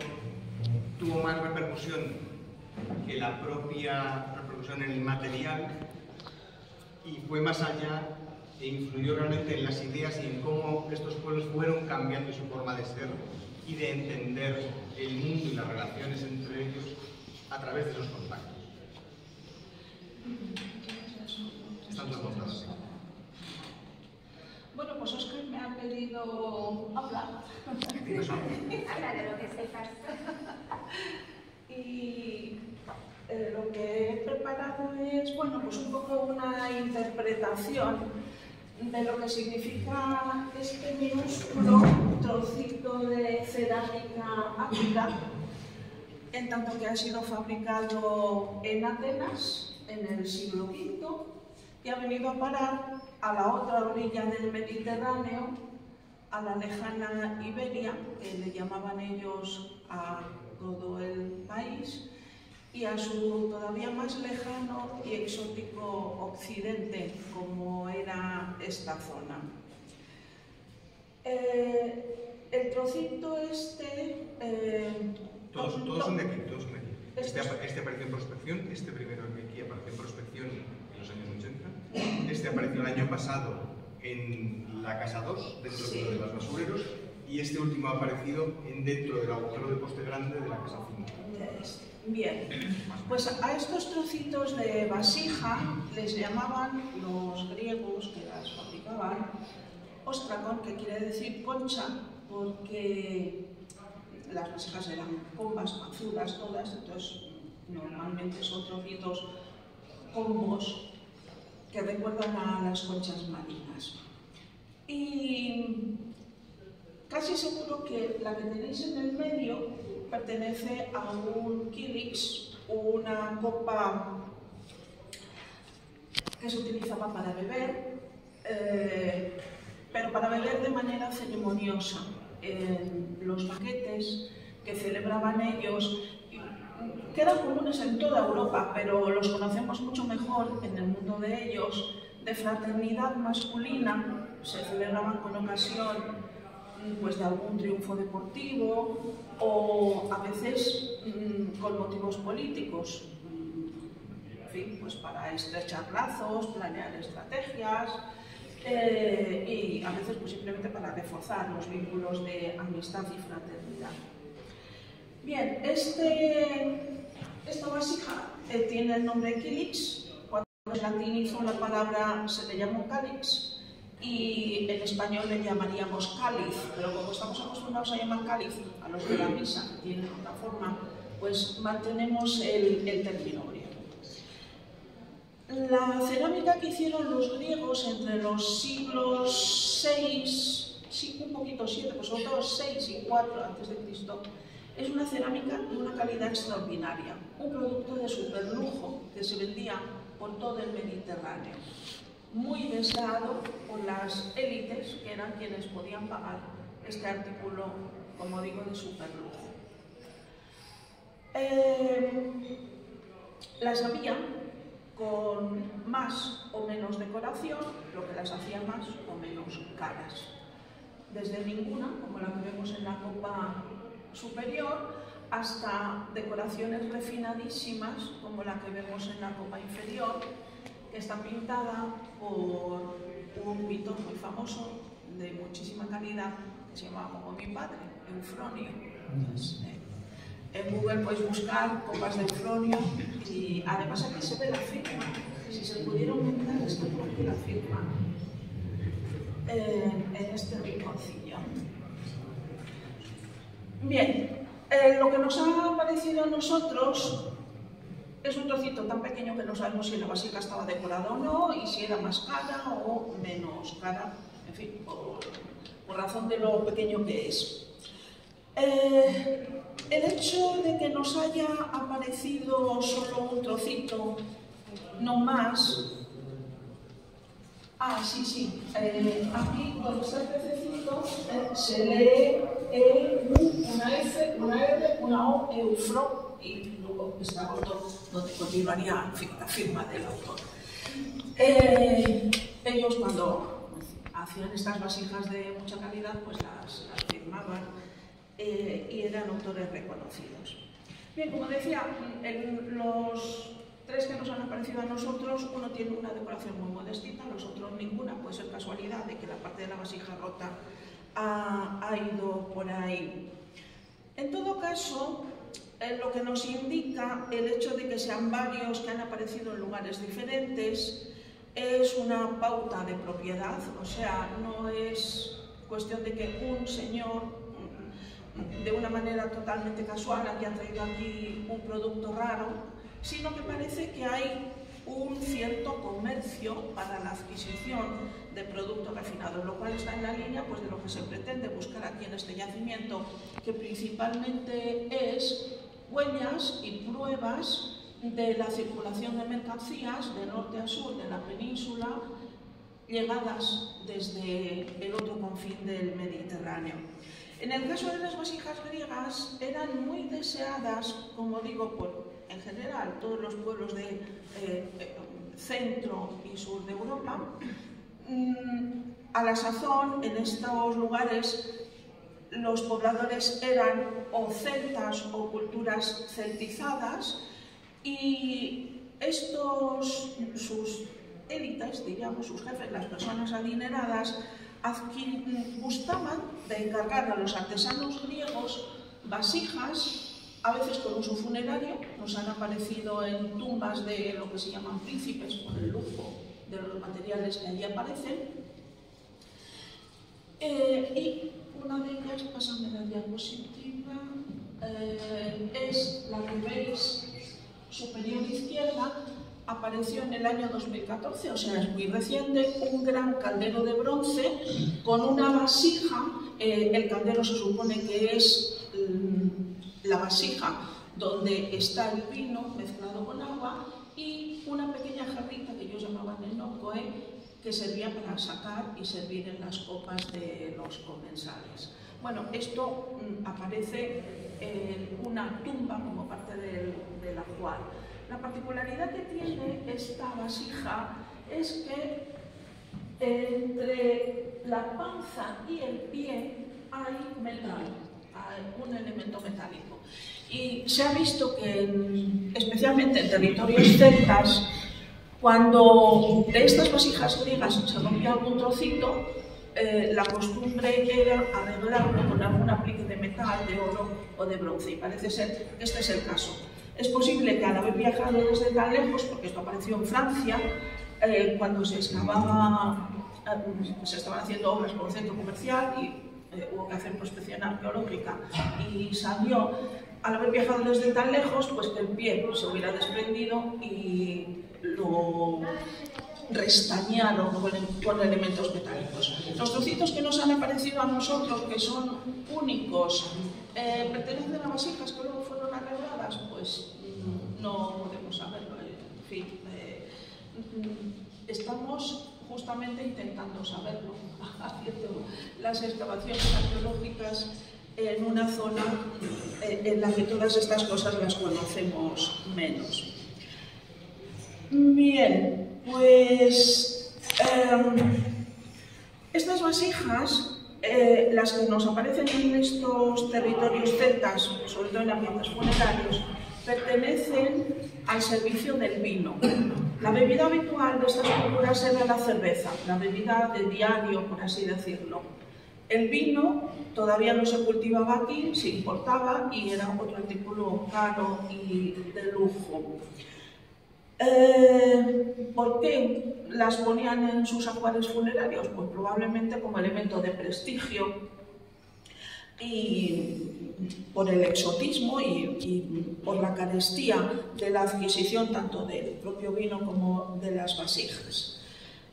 tuvo más repercusión que la propia repercusión en el material y fue más allá e influyó realmente en las ideas y en cómo estos pueblos fueron cambiando su forma de ser y de entender el mundo y las relaciones entre ellos a través de esos contactos. Están todos contados, sí. Bueno, pues Óscar me ha pedido hablar. Habla de lo que sepas. Y lo que he preparado es, bueno, pues un poco una interpretación de lo que significa este minúsculo trocito de cerámica ática, en tanto que ha sido fabricado en Atenas en el siglo V y ha venido a parar a la otra orilla del Mediterráneo, a la lejana Iberia, que le llamaban ellos a todo el país, y a su todavía más lejano y exótico occidente, como era esta zona. El trocito este... Todos son de aquí, todos son de aquí. Este apareció en prospección, este primero de aquí apareció en prospección en los años 80, este apareció el año pasado en la Casa 2, dentro de los basureros, y este último ha aparecido dentro del agujero de poste grande de la Casa 5. Bien, pues a estos trocitos de vasija les llamaban los griegos que las fabricaban ostrakon, que quiere decir concha, porque las vasijas eran combas, mazudas todas, entonces normalmente son trocitos combos que recuerdan a las conchas marinas. Y casi seguro que la que tenéis en el medio pertenece a un kilix, una copa que se utilizaba para beber, pero para beber de manera ceremoniosa. En los banquetes que celebraban ellos, que eran comunes en toda Europa, pero los conocemos mucho mejor en el mundo de ellos, de fraternidad masculina, se celebraban con ocasión pues de algún triunfo deportivo o a veces con motivos políticos, en fin, pues para estrechar lazos, planear estrategias y a veces pues simplemente para reforzar los vínculos de amistad y fraternidad. Bien, esta vasija tiene el nombre kilix. Cuando en latín hizo la palabra se le llamó calix, y en español le llamaríamos cáliz, pero como estamos acostumbrados a llamar cáliz a los de la misa, que tienen otra forma, pues mantenemos el término griego. La cerámica que hicieron los griegos entre los siglos 6, sí, un poquito 7, pues sobre todo 6 y 4 a.C., es una cerámica de una calidad extraordinaria, un producto de superlujo que se vendía por todo el Mediterráneo, muy deseado por las élites, que eran quienes podían pagar este artículo, como digo, de superlujo. Las había con más o menos decoración, lo que las hacía más o menos caras. Desde ninguna, como la que vemos en la copa superior, hasta decoraciones refinadísimas, como la que vemos en la copa inferior, que está pintada por un pintor muy famoso, de muchísima calidad, que se llama como mi padre, Eufronio. Entonces, en Google podéis buscar copas de Eufronio y además aquí se ve la firma. Si se pudiera aumentar, es que por aquí la firma en este rinconcillo. Bien, lo que nos ha parecido a nosotros es un trocito tan pequeño que no sabemos si la vasija estaba decorada o no y si era más cara o menos cara, en fin, por razón de lo pequeño que es. El hecho de que nos haya aparecido solo un trocito, no más. Sí. Aquí, cuando está el pececito, se lee una F, una R, una O, Eufro, y luego está autor, donde continuaría, en fin, la firma del autor. Ellos, cuando hacían estas vasijas de mucha calidad, pues las firmaban y eran autores reconocidos. Bien, como decía, los tres que nos han aparecido a nosotros, uno tiene una decoración muy modestita, los otros ninguna, puede ser casualidad de que la parte de la vasija rota ha ido por ahí. En todo caso, lo que nos indica el hecho de que sean varios que han aparecido en lugares diferentes es una pauta de propiedad, o sea, no es cuestión de que un señor de una manera totalmente casual haya traído aquí un producto raro, sino que parece que hay un cierto comercio para la adquisición de productos refinados, lo cual está en la línea pues, de lo que se pretende buscar aquí en este yacimiento, que principalmente es huellas y pruebas de la circulación de mercancías de norte a sur de la península, llegadas desde el otro confín del Mediterráneo. En el caso de las vasijas griegas, eran muy deseadas, como digo, en general, todos los pueblos de centro y sur de Europa. A la sazón, en estos lugares, los pobladores eran o celtas o culturas celtizadas, y sus élites, diríamos, sus jefes, las personas adineradas, gustaban de encargar a los artesanos griegos vasijas, a veces con uso funerario. Nos han aparecido en tumbas de lo que se llaman príncipes, por el lujo de los materiales que allí aparecen. Y una de ellas, pásame la diapositiva, es la que veis superior izquierda. Apareció en el año 2014, o sea, es muy reciente, un gran caldero de bronce con una vasija. El caldero se supone que es la vasija donde está el vino mezclado con agua, y una pequeña jarrita que ellos llamaban enocoe, que servía para sacar y servir en las copas de los comensales. Bueno, esto aparece en una tumba como parte del ajuar. La particularidad que tiene esta vasija es que entre la panza y el pie hay metal, hay un elemento metálico. Y se ha visto que, especialmente en territorios celtas, cuando de estas vasijas griegas se rompía algún trocito, la costumbre era arreglarlo con algún aplique de metal, de oro o de bronce, y parece ser que este es el caso. Es posible que al haber viajado desde tan lejos, porque esto apareció en Francia, cuando se excavaba, se estaban haciendo obras por un centro comercial y hubo que hacer prospección arqueológica, y salió, al haber viajado desde tan lejos, pues que el pie se hubiera desprendido y lo restañaron con elementos metálicos. Los trocitos que nos han aparecido a nosotros, que son únicos, pertenecen a vasijas que luego fueron arregladas, pues no podemos saberlo. En fin, estamos justamente intentando saberlo, haciendo las excavaciones arqueológicas en una zona en la que todas estas cosas las conocemos menos. Bien, pues estas vasijas las que nos aparecen en estos territorios celtas, sobre todo en ambientes funerarios, pertenecen al servicio del vino. La bebida habitual de estas culturas era la cerveza, la bebida de diario, por así decirlo. El vino todavía no se cultivaba aquí, se importaba y era otro artículo caro y de lujo. ¿Por qué las ponían en sus ajuares funerarios? Pues probablemente como elemento de prestigio y por el exotismo y por la carestía de la adquisición tanto del propio vino como de las vasijas.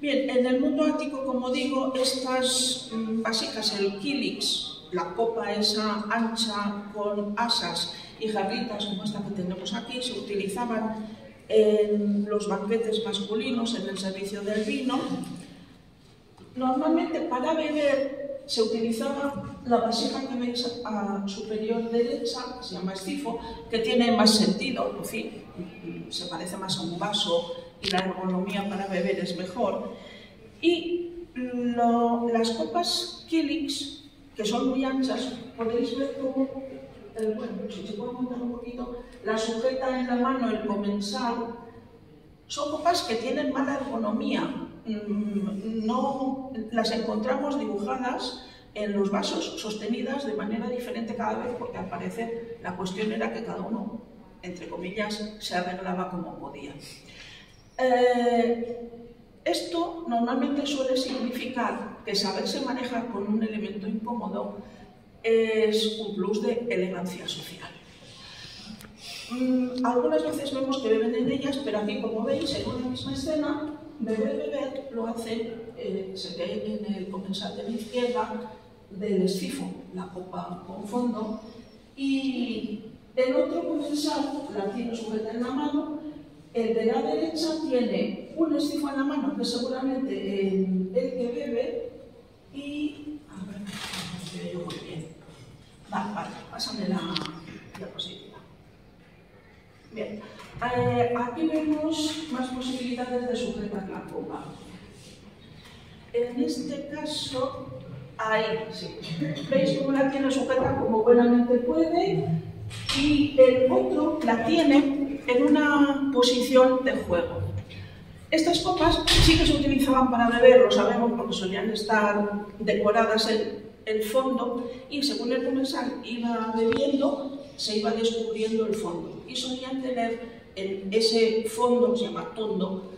Bien, en el mundo ático, como digo, estas vasijas, el kilix, la copa esa ancha con asas y jarritas como esta que tenemos aquí, se utilizaban en los banquetes masculinos, en el servicio del vino. Normalmente para beber se utilizaba la vasija que veis a superior derecha, que se llama estifo, que tiene más sentido, en fin, se parece más a un vaso y la ergonomía para beber es mejor. Y las copas kilix, que son muy anchas, podéis ver cómo, bueno, si se puede montar un poquito, la sujeta en la mano el comensal. Son copas que tienen mala ergonomía, no las encontramos dibujadas en los vasos, sostenidas de manera diferente cada vez, porque al parecer la cuestión era que cada uno, entre comillas, se arreglaba como podía. Esto normalmente suele significar que saberse manejar con un elemento incómodo es un plus de elegancia social. Algunas veces vemos que beben en ellas, pero aquí, como veis, en una misma escena, beber lo hace, se ve en el comensal de la izquierda del estifo, la copa con fondo, y el otro comensal la tiene sujeta en la mano. El de la derecha tiene un estifo en la mano, que seguramente el que bebe, y... a ver, no veo yo muy bien. Vale, pásame la diapositiva. Bien, aquí vemos más posibilidades de sujetar la copa. En este caso, ahí, sí. ¿Veis cómo la tiene sujeta como buenamente puede? Y el otro la tiene en una posición de juego. Estas copas sí que se utilizaban para beber, lo sabemos porque solían estar decoradas en el fondo, y según el comensal iba bebiendo, se iba descubriendo el fondo. Y solían tener en ese fondo, que se llama tondo,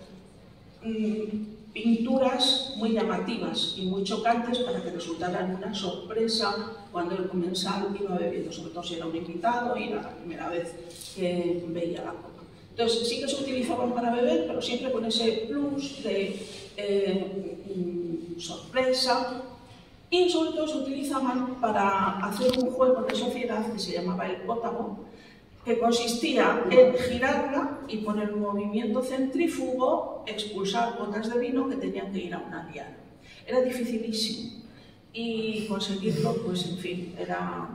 pinturas muy llamativas y muy chocantes para que resultaran una sorpresa cuando el comensal iba bebiendo, sobre todo si era un invitado y era la primera vez que veía la copa. Entonces sí que se utilizaban para beber, pero siempre con ese plus de sorpresa, y sobre todo se utilizaban para hacer un juego de sociedad que se llamaba el pótamo, que consistía en girarla y por el movimiento centrífugo expulsar gotas de vino que tenían que ir a una diana. Era dificilísimo y conseguirlo, pues en fin, era,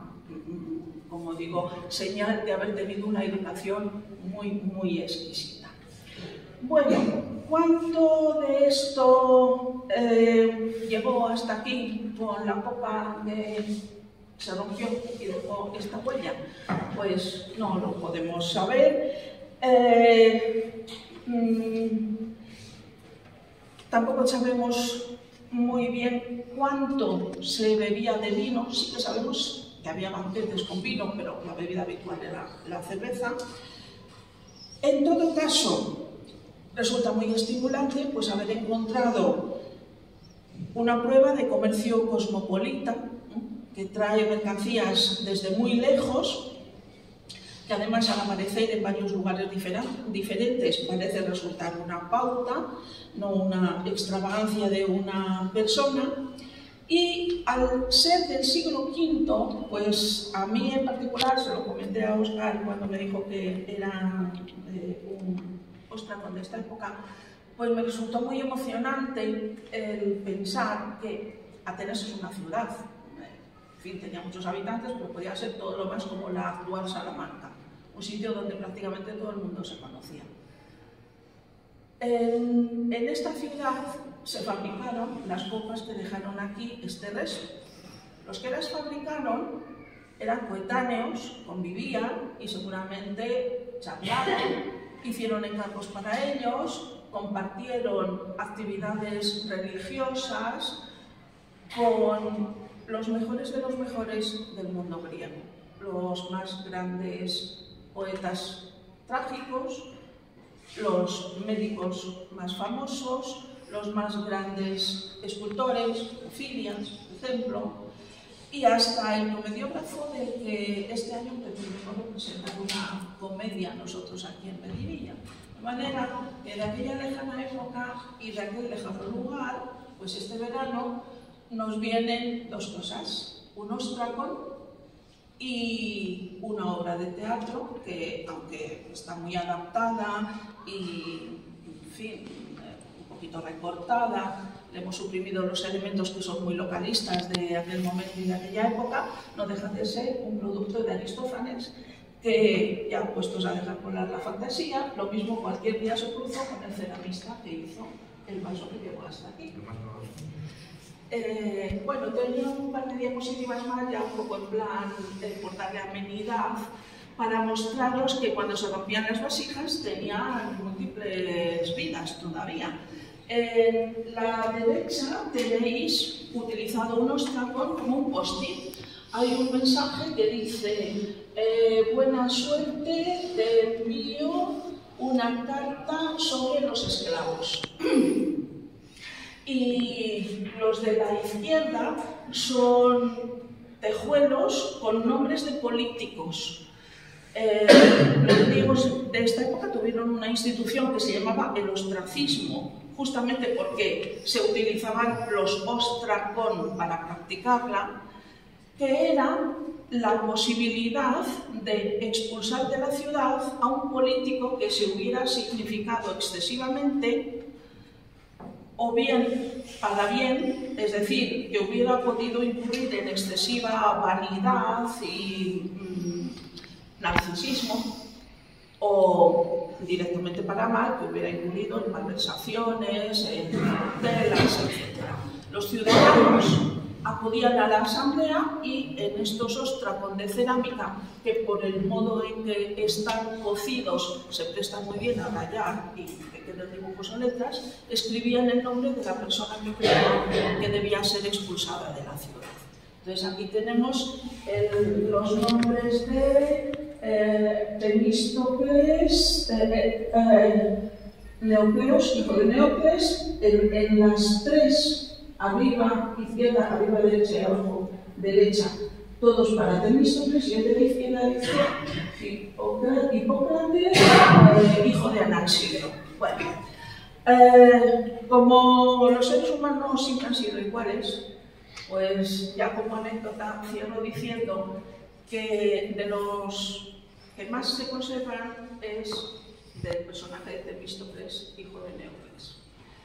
como digo, señal de haber tenido una educación muy exquisita. Bueno, ¿cuánto de esto llegó hasta aquí con la copa de... se rompió y dejó esta huella? Pues no lo podemos saber. Tampoco sabemos muy bien cuánto se bebía de vino. Sí que sabemos que había banquetes con vino, pero la bebida habitual era la cerveza. En todo caso, resulta muy estimulante pues haber encontrado una prueba de comercio cosmopolita, que trae mercancías desde muy lejos, que además al aparecer en varios lugares diferentes parece resultar una pauta, no una extravagancia de una persona. Y al ser del siglo V, pues a mí en particular, se lo comenté a Óscar cuando me dijo que era ostras, de esta época, pues me resultó muy emocionante el pensar que Atenas es una ciudad. En fin, tenía muchos habitantes, pero podía ser todo lo más como la actual Salamanca, un sitio donde prácticamente todo el mundo se conocía. En esta ciudad se fabricaron las copas que dejaron aquí este resto. Los que las fabricaron eran coetáneos, convivían y seguramente charlaron, hicieron encargos para ellos, compartieron actividades religiosas con los mejores de los mejores del mundo griego, los más grandes poetas trágicos, los médicos más famosos, los más grandes escultores, Filias, por ejemplo, y hasta el comediógrafo del que este año pretendemos representar una comedia nosotros aquí en Melilla. De manera que de aquella lejana época y de aquel lejano lugar, pues este verano nos vienen dos cosas, un ostracón y una obra de teatro que, aunque está muy adaptada y, en fin, un poquito recortada, le hemos suprimido los elementos que son muy localistas de aquel momento y de aquella época, no deja de ser un producto de Aristófanes que, ya puestos a dejar volar la fantasía, lo mismo cualquier día se cruzó con el ceramista que hizo el vaso que llegó hasta aquí. Bueno, tenía un par de diapositivas más, ya un poco en plan por darle amenidad, para mostraros que cuando se rompían las vasijas tenían múltiples vidas todavía. En la derecha tenéis utilizado un ostracón como un post-it. Hay un mensaje que dice: buena suerte, te envío una carta sobre los esclavos. Y los de la izquierda son tejuelos con nombres de políticos. Los griegos de esta época tuvieron una institución que se llamaba el ostracismo, justamente porque se utilizaban los ostracón para practicarla, que era la posibilidad de expulsar de la ciudad a un político que se hubiera significado excesivamente, o bien para bien, es decir, que hubiera podido incurrir en excesiva vanidad y narcisismo, o directamente para mal, que hubiera incurrido en malversaciones, en telas, etc. Los ciudadanos acudían a la asamblea y en estos ostracón de cerámica, que por el modo en que están cocidos se prestan muy bien a rayar y que queden dibujos o letras, escribían el nombre de la persona que creían que debía ser expulsada de la ciudad. Entonces aquí tenemos los nombres de Temístocles, Neocleos, hijo de Neocles, en las tres, arriba, izquierda, arriba, derecha y abajo, derecha, todos para Temístocles, y el de la izquierda dice Hipócrates, hijo de Anaximandro. Bueno, como los seres humanos siempre han sido iguales, pues ya como anécdota cierro diciendo que de los que más se conservan es del personaje de Temístocles, hijo de Neocles.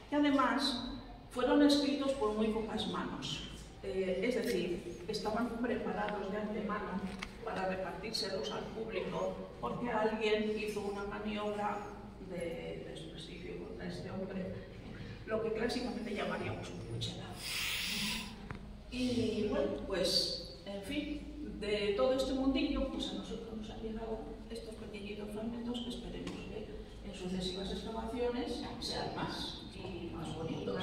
Y además fueron escritos por muy pocas manos, es decir, estaban preparados de antemano para repartírselos al público porque alguien hizo una maniobra de desprestigio contra este hombre, lo que clásicamente llamaríamos un puchelado. Y bueno, pues, en fin, de todo este mundillo, pues a nosotros nos han llegado estos pequeñitos fragmentos que esperemos que en sucesivas excavaciones sean más y más bonitos.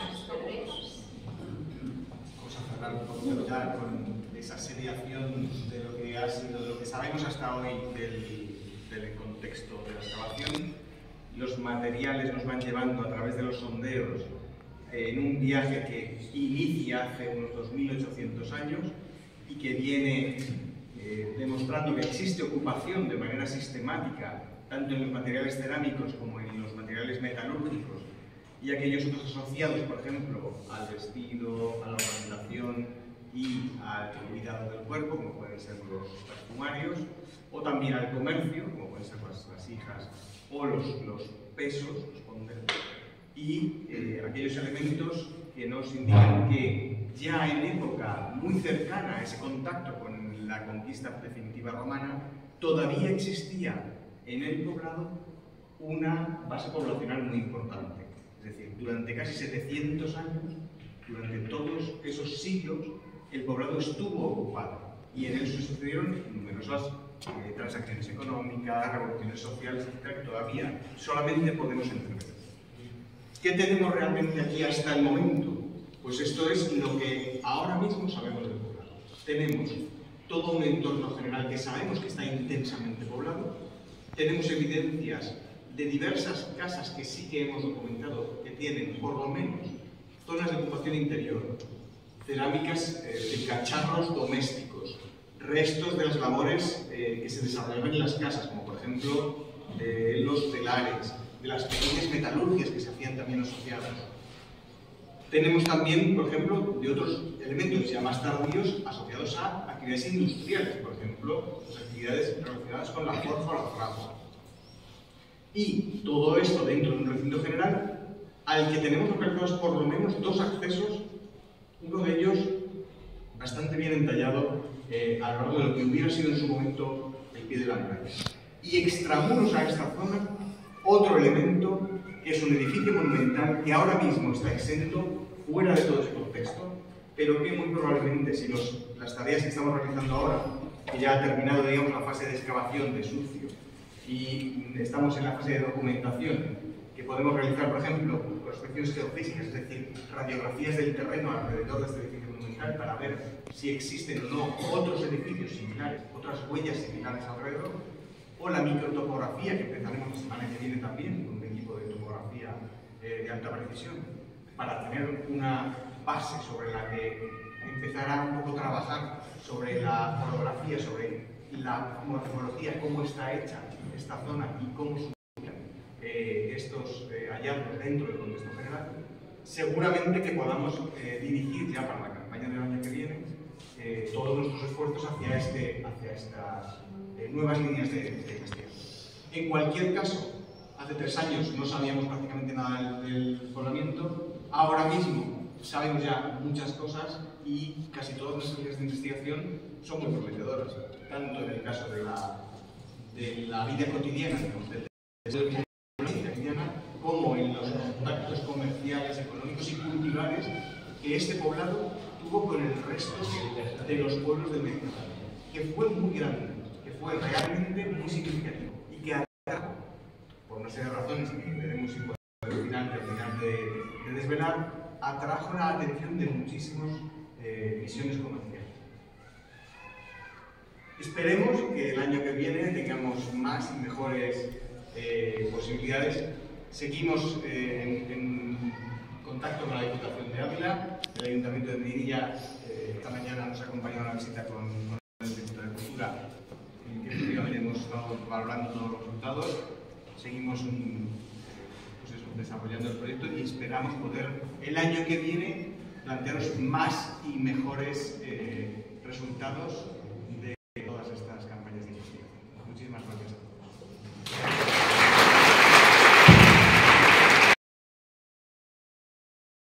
Vamos a cerrar un poquito ya con esa seriación de lo que ha sido, de lo que sabemos hasta hoy del contexto de la excavación. Los materiales nos van llevando a través de los sondeos en un viaje que inicia hace unos 2800 años y que viene demostrando que existe ocupación de manera sistemática tanto en los materiales cerámicos como en los materiales metalúrgicos y aquellos otros asociados, por ejemplo, al vestido, a la ornamentación y al cuidado del cuerpo, como pueden ser los perfumarios, o también al comercio, como pueden ser las vasijas o los pesos, los ponderos, y aquellos elementos que nos indican que ya en época muy cercana a ese contacto con la conquista definitiva romana, todavía existía en el poblado una base poblacional muy importante. Es decir, durante casi 700 años, durante todos esos siglos, el poblado estuvo ocupado y en él sucedieron numerosas transacciones económicas, revoluciones sociales, etc., que todavía solamente podemos entrever. ¿Qué tenemos realmente aquí hasta el momento? Pues esto es lo que ahora mismo sabemos del poblado. Tenemos todo un entorno general que sabemos que está intensamente poblado, tenemos evidencias de diversas casas que sí que hemos documentado que tienen, por lo menos, zonas de ocupación interior, cerámicas de cacharros domésticos, restos de las labores que se desarrollaban en las casas, como por ejemplo de los telares, de las pequeñas metalurgias que se hacían también asociadas. Tenemos también, por ejemplo, de otros elementos ya más tardíos asociados a actividades industriales, por ejemplo, las actividades relacionadas con la forja o la fragua. Y todo esto dentro de un recinto general al que tenemos localizados por lo menos dos accesos, uno de ellos bastante bien entallado a lo largo de lo que hubiera sido en su momento el pie de la muralla. Y extramuros a esta zona, otro elemento que es un edificio monumental que ahora mismo está exento, fuera de todo ese contexto, pero que muy probablemente, si las tareas que estamos realizando ahora, que ya ha terminado, digamos, la fase de excavación de sucio, y estamos en la fase de documentación, que podemos realizar, por ejemplo, prospecciones geofísicas, es decir, radiografías del terreno alrededor de este edificio monumental para ver si existen o no otros edificios similares, otras huellas similares alrededor, o la microtopografía, que empezaremos la semana que viene también, con un equipo de topografía de alta precisión, para tener una base sobre la que empezar a un poco trabajar sobre la orografía, sobre la morfología, cómo está hecha esta zona y cómo surgen estos hallazgos dentro del contexto general. Seguramente que podamos dirigir ya para la campaña del año que viene todos nuestros esfuerzos hacia estas nuevas líneas de investigación. En cualquier caso, hace 3 años no sabíamos prácticamente nada del poblamiento, ahora mismo sabemos ya muchas cosas y casi todas nuestras líneas de investigación son muy prometedoras, tanto en el caso de la vida cotidiana, como en los contactos comerciales, económicos y culturales que este poblado tuvo con el resto de los pueblos del Mediterráneo, que fue muy grande, que fue realmente muy significativo y que atrajo, por una serie de razones que veremos si podemos terminar de desvelar, atrajo la atención de muchísimas misiones comerciales. Esperemos que el año que viene tengamos más y mejores posibilidades. Seguimos en contacto con la Diputación de Ávila, el Ayuntamiento de Mirilla esta mañana nos ha acompañado a una visita con el Instituto de Cultura, en que efectivamente hemos estado valorando todos los resultados. Seguimos desarrollando el proyecto y esperamos poder el año que viene plantearos más y mejores resultados